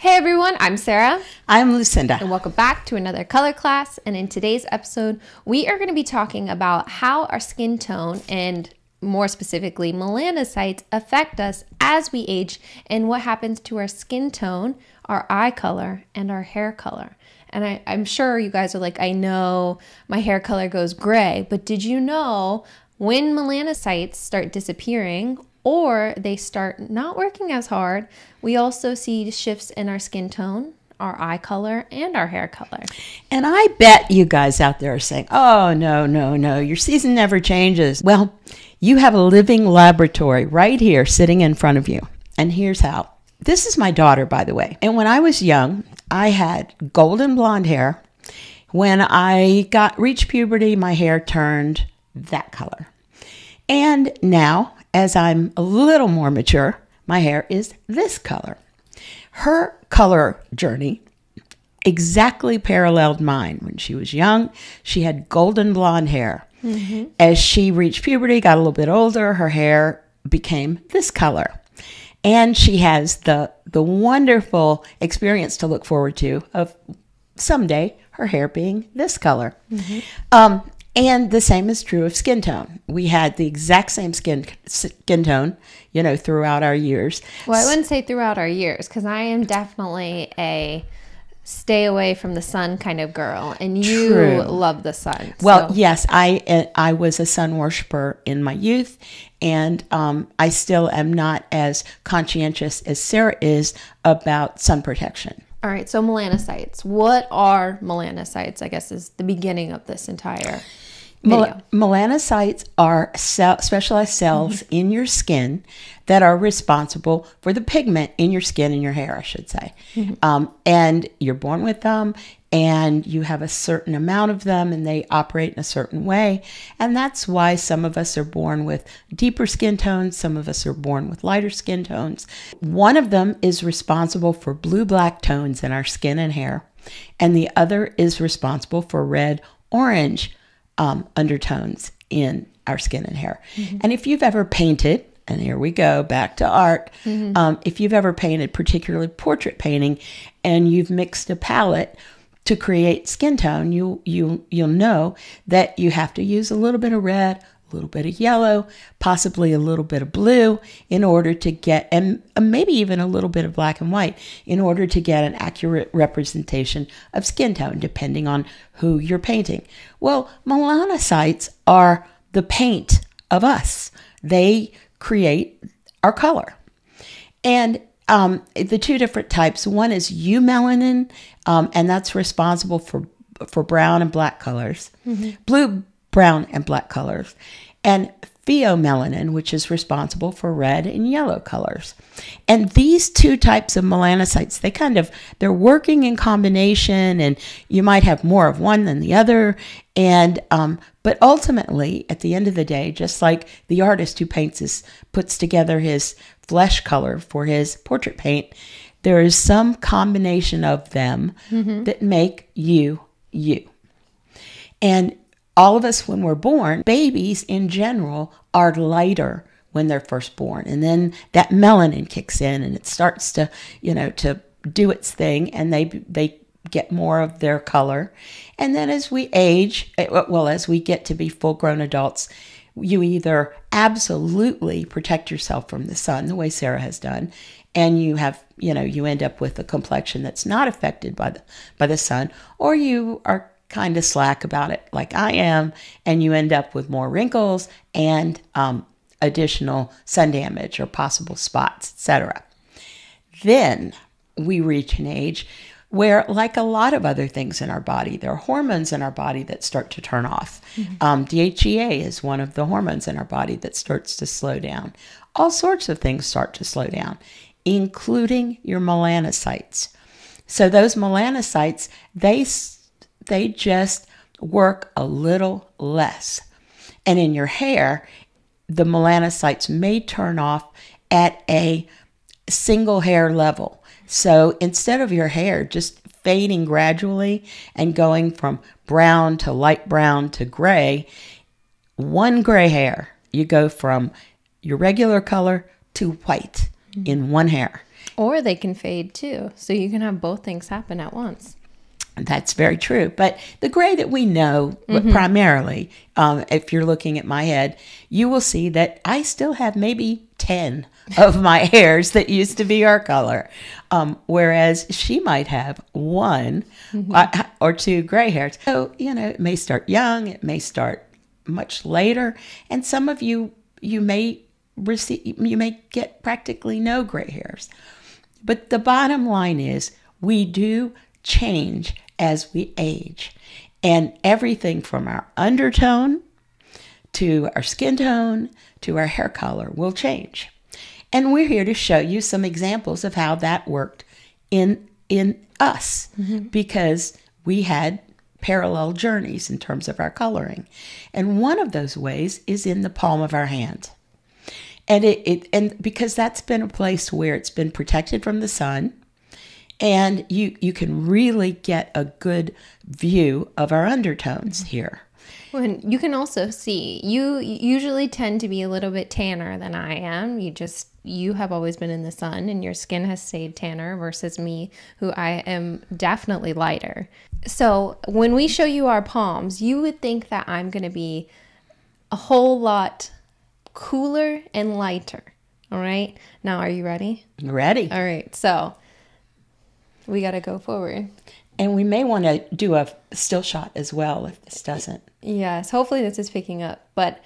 Hey everyone, I'm Sarah. I'm Lucinda. And welcome back to another color class. And in today's episode, we are going to be talking about how our skin tone and more specifically melanocytes affect us as we age and what happens to our skin tone, our eye color, and our hair color. And I'm sure you guys are like, I know my hair color goes gray, but did you know when melanocytes start disappearing or they start not working as hard, we also see shifts in our skin tone, our eye color, and our hair color. And I bet you guys out there are saying, oh, no, your season never changes. Well, you have a living laboratory right here sitting in front of you. And here's how. This is my daughter, by the way. And when I was young, I had golden blonde hair. When I reached puberty, my hair turned that color. And now, as I'm a little more mature, my hair is this color. Her color journey exactly paralleled mine. When she was young, she had golden blonde hair. Mm-hmm. As she reached puberty, got a little bit older, her hair became this color. And she has the wonderful experience to look forward to of someday her hair being this color. Mm-hmm. And the same is true of skin tone. We had the exact same skin tone, throughout our years. Well, I wouldn't say throughout our years, because I am definitely a stay away from the sun kind of girl, and you True. love the sun. Well, so. Yes, I was a sun worshiper in my youth, and I still am not as conscientious as Sarah is about sun protection. All right, so melanocytes. What are melanocytes, I guess, is the beginning of this entire video. Melanocytes are specialized cells in your skin that are responsible for the pigment in your skin and your hair, I should say. Mm-hmm. And you're born with them, and you have a certain amount of them, and they operate in a certain way. And that's why some of us are born with deeper skin tones. Some of us are born with lighter skin tones. One of them is responsible for blue-black tones in our skin and hair, and the other is responsible for red-orange undertones in our skin and hair. Mm-hmm. And if you've ever painted, and here we go, back to art. Mm-hmm. If you've ever painted, particularly portrait painting, and you've mixed a palette to create skin tone, you'll know that you have to use a little bit of red, a little bit of yellow, possibly a little bit of blue in order to get, and maybe even a little bit of black and white in order to get an accurate representation of skin tone, depending on who you're painting. Well, melanocytes are the paint of us. They create our color. And the two different types, one is eumelanin, and that's responsible for brown and black colors, blue, brown, and black colors, and pheomelanin, which is responsible for red and yellow colors. And these two types of melanocytes, they're working in combination, and you might have more of one than the other. And but ultimately, at the end of the day, just like the artist who puts together his flesh color for his portrait paint, there is some combination of them that make you. And all of us, when we're born, babies in general are lighter when they're first born. And then that melanin kicks in and it starts to do its thing, and they get more of their color. And then as we age, as we get to be full-grown adults, you either absolutely protect yourself from the sun, the way Sarah has done, and you have, you end up with a complexion that's not affected by the sun, or you are kind of slack about it like I am, and you end up with more wrinkles and additional sun damage or possible spots, etc. Then we reach an age where, like a lot of other things in our body, there are hormones in our body that start to turn off. Mm-hmm. DHEA is one of the hormones in our body that starts to slow down. All sorts of things start to slow down, including your melanocytes. So those melanocytes, they just work a little less. And in your hair, the melanocytes may turn off at a single hair level. So instead of your hair just fading gradually and going from brown to light brown to gray, one gray hair, you go from your regular color to white in one hair. Or they can fade too. So you can have both things happen at once. That's very true. But the gray that we know primarily, if you're looking at my head, you will see that I still have maybe 10 of my hairs that used to be our color. Whereas she might have one or two gray hairs. So, it may start young, it may start much later. And some of you may get practically no gray hairs. But the bottom line is we do change as we age, and everything from our undertone to our skin tone to our hair color will change. And we're here to show you some examples of how that worked in us, because we had parallel journeys in terms of our coloring. And one of those ways is in the palm of our hand. And because that's been a place where it's been protected from the sun, and you can really get a good view of our undertones here. Well, you can also see, you usually tend to be a little bit tanner than I am. You have always been in the sun and your skin has stayed tanner versus me, who I am definitely lighter. So when we show you our palms, you would think that I'm going to be a whole lot cooler and lighter. All right. Now, are you ready? Ready. All right. So we got to go forward. And we may want to do a still shot as well if this doesn't. Yes. Hopefully this is picking up. But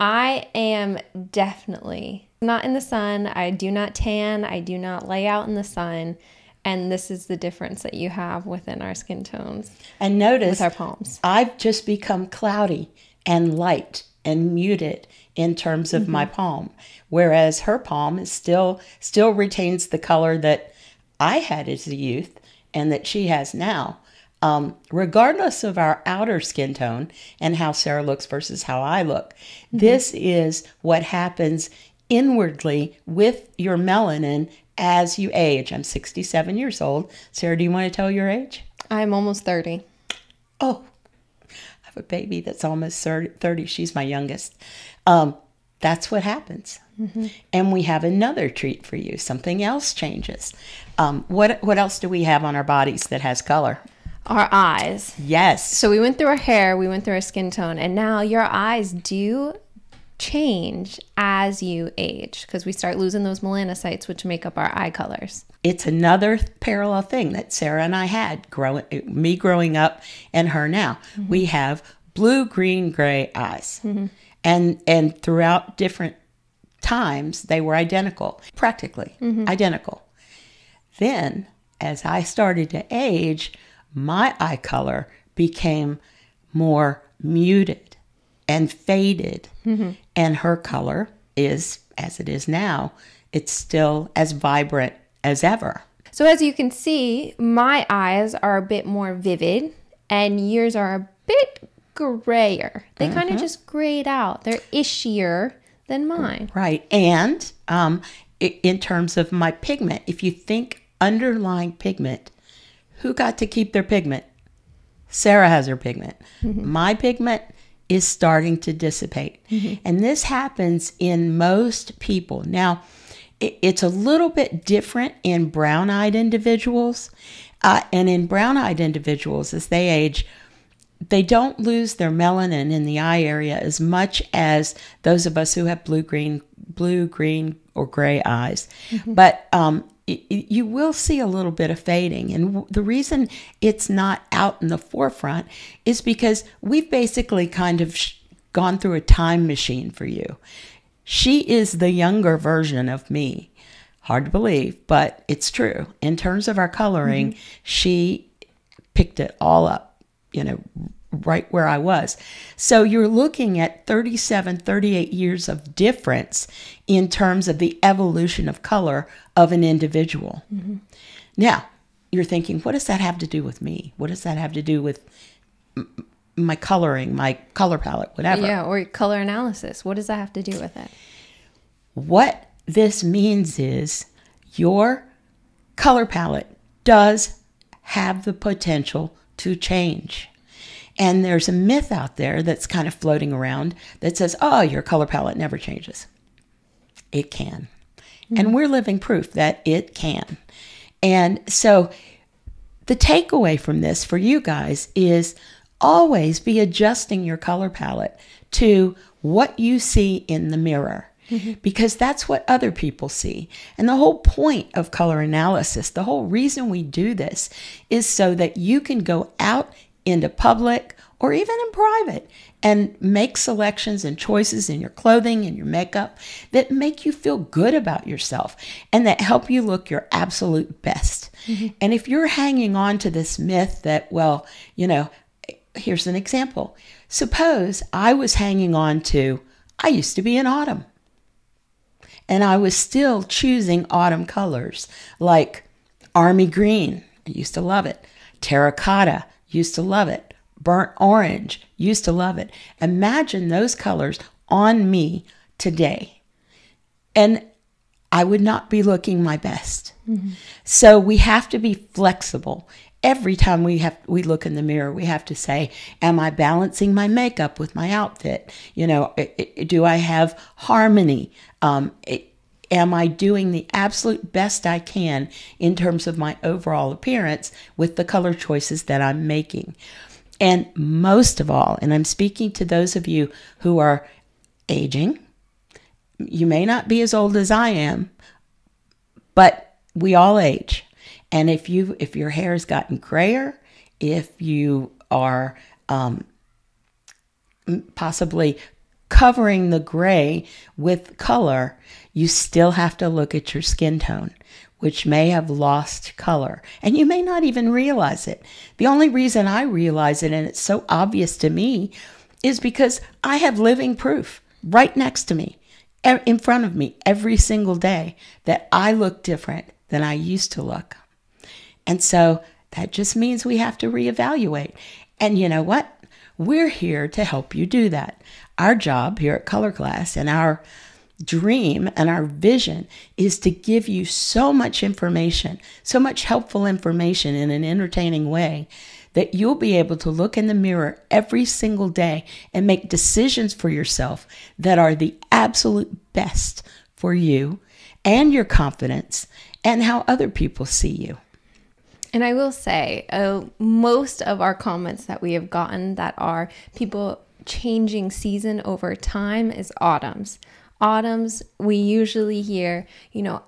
I am definitely not in the sun. I do not tan. I do not lay out in the sun. And this is the difference that you have within our skin tones. And notice with our palms. I've just become cloudy and light and muted in terms of my palm, whereas her palm is still retains the color that I had as a youth and that she has now. Regardless of our outer skin tone and how Sara looks versus how I look, this is what happens inwardly with your melanin as you age. I'm 67 years old. Sara, do you want to tell your age? I'm almost 30. Oh, I have a baby that's almost 30. She's my youngest. That's what happens. And we have another treat for you. Something else changes. What else do we have on our bodies that has color? Our eyes. Yes. So we went through our hair, we went through our skin tone, and now your eyes do change as you age because we start losing those melanocytes, which make up our eye colors. It's another parallel thing that Sara and I had me growing up and her now. We have blue, green, gray eyes. And throughout different times, they were identical, practically identical. Then, as I started to age, my eye color became more muted and faded. And her color is, as it is now, it's still as vibrant as ever. So as you can see, my eyes are a bit more vivid and yours are a bit grayer. They kind of just grayed out. They're ishier than mine. Right. And in terms of my pigment, if you think underlying pigment, who got to keep their pigment? Sara has her pigment. My pigment is starting to dissipate. And this happens in most people. Now, it's a little bit different in brown-eyed individuals. And in brown-eyed individuals, as they age, they don't lose their melanin in the eye area as much as those of us who have blue, green, or gray eyes. But you will see a little bit of fading. And the reason it's not out in the forefront is because we've basically kind of gone through a time machine for you. She is the younger version of me. Hard to believe, but it's true. In terms of our coloring, she picked it all up, right where I was. So you're looking at 37, 38 years of difference in terms of the evolution of color of an individual. Now, you're thinking, what does that have to do with me? What does that have to do with my coloring, my color palette, whatever? Yeah, or color analysis. What does that have to do with it? What this means is your color palette does have the potential to change. And there's a myth out there that's kind of floating around that says, oh, your color palette never changes. It can. And we're living proof that it can. And so the takeaway from this for you guys is always be adjusting your color palette to what you see in the mirror. Because that's what other people see. And the whole point of color analysis, the whole reason we do this is so that you can go out into public or even in private and make selections and choices in your clothing and your makeup that make you feel good about yourself and that help you look your absolute best. And if you're hanging on to this myth that, well, here's an example. Suppose I was hanging on to, I used to be in autumn. And I was still choosing autumn colors like army green. I used to love it. Terracotta. Used to love it. Burnt orange. Used to love it. Imagine those colors on me today. And I would not be looking my best. So we have to be flexible. Every time we look in the mirror, we have to say, am I balancing my makeup with my outfit? Do I have harmony? Am I doing the absolute best I can in terms of my overall appearance with the color choices that I'm making? And most of all, and I'm speaking to those of you who are aging, you may not be as old as I am, but we all age. And if your hair has gotten grayer, if you are possibly covering the gray with color, you still have to look at your skin tone, which may have lost color. And you may not even realize it. The only reason I realize it, and it's so obvious to me, is because I have living proof right next to me, in front of me every single day, that I look different than I used to look. And so that just means we have to reevaluate. And you know what? We're here to help you do that. Our job here at Color Class and our dream and our vision is to give you so much information, so much helpful information in an entertaining way that you'll be able to look in the mirror every single day and make decisions for yourself that are the absolute best for you and your confidence and how other people see you. And I will say, most of our comments that we have gotten that are people changing season over time is autumns. Autumns, we usually hear,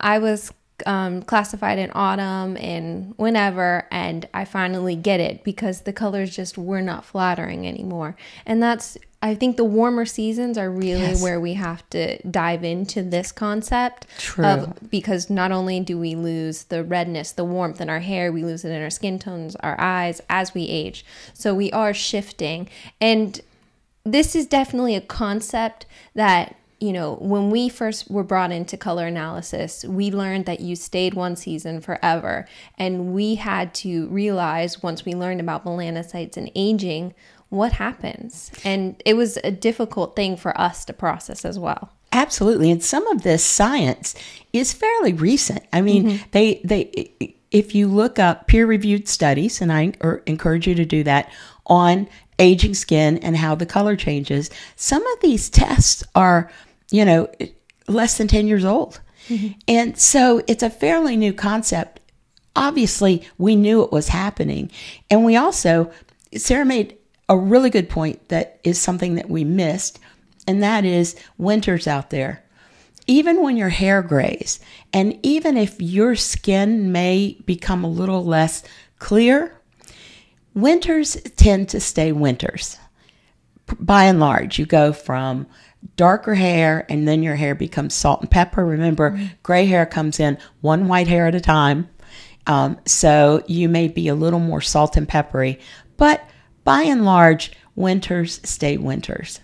I was classified in autumn and whenever, and I finally get it because the colors just were not flattering anymore. And I think the warmer seasons are really where we have to dive into this concept. True. Because not only do we lose the redness, the warmth in our hair, we lose it in our skin tones, our eyes as we age. So we are shifting. And this is definitely a concept that, when we first were brought into color analysis, we learned that you stayed one season forever. And we had to realize once we learned about melanocytes and aging, what happens. And it was a difficult thing for us to process as well. Absolutely. And some of this science is fairly recent. I mean, if you look up peer-reviewed studies, and I encourage you to do that, on aging skin and how the color changes, some of these tests are, less than 10 years old. And so it's a fairly new concept. Obviously, we knew it was happening. And we also, Sarah made a really good point that is something that we missed, and that is winter's out there. Even when your hair grays, and even if your skin may become a little less clear, winters tend to stay winters. By and large, you go from darker hair and then your hair becomes salt and pepper. Remember, gray hair comes in one white hair at a time. So you may be a little more salt and peppery, but by and large, winters stay winters.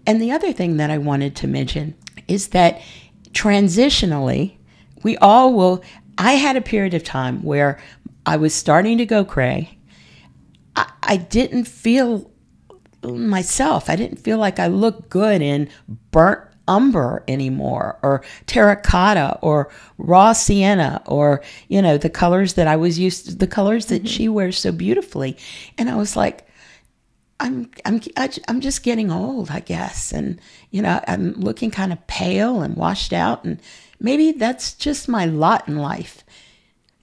And the other thing that I wanted to mention is that transitionally, I had a period of time where I was starting to go gray. I didn't feel myself. I didn't feel like I looked good in burnt umber anymore, or terracotta, or raw sienna, or the colors that I was used to, the colors that she wears so beautifully. And I was like, I'm just getting old, I guess, and I'm looking kind of pale and washed out, and maybe that's just my lot in life.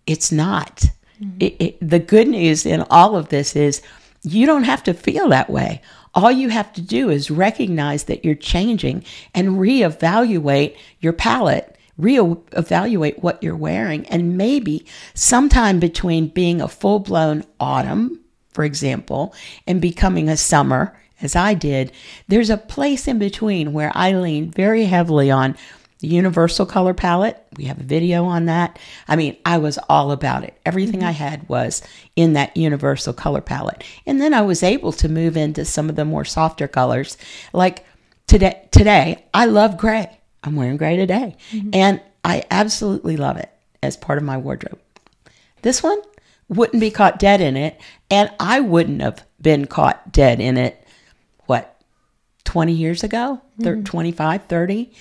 It's not. The good news in all of this is you don't have to feel that way. All you have to do is recognize that you're changing and reevaluate your palette, reevaluate what you're wearing. And maybe sometime between being a full-blown autumn, for example, and becoming a summer, as I did, there's a place in between where I lean very heavily on the universal color palette. We have a video on that. I mean, I was all about it. Everything I had was in that universal color palette. And then I was able to move into some of the more softer colors. Like today I love gray. I'm wearing gray today. And I absolutely love it as part of my wardrobe. This one wouldn't be caught dead in it. And I wouldn't have been caught dead in it, 20 years ago, 25, 30.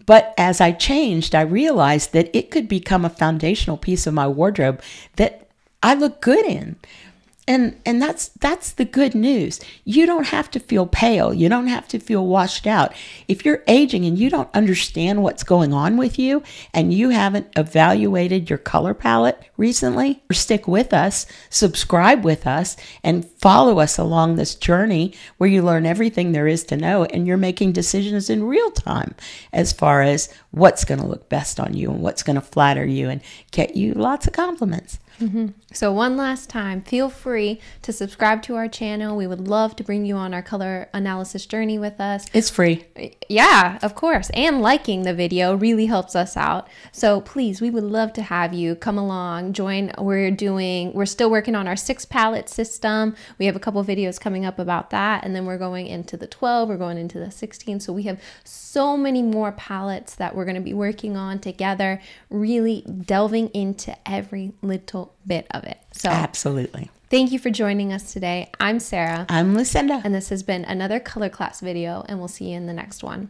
But as I changed, I realized that it could become a foundational piece of my wardrobe that I look good in. And that's the good news. You don't have to feel pale. You don't have to feel washed out. If you're aging and you don't understand what's going on with you and you haven't evaluated your color palette recently, stick with us, subscribe with us, and follow us along this journey where you learn everything there is to know and you're making decisions in real time as far as what's going to look best on you and what's going to flatter you and get you lots of compliments. So one last time, feel free to subscribe to our channel. We would love to bring you on our color analysis journey with us. It's free. Yeah, of course. And liking the video really helps us out. So please, we would love to have you come along, join. We're still working on our 6 palette system. We have a couple videos coming up about that. And then we're going into the 12, we're going into the 16. So we have so many more palettes that we're going to be working on together, really delving into every little bit of it. So absolutely. Thank you for joining us today. I'm Sarah. I'm Lucinda. And this has been another color class video, and we'll see you in the next one.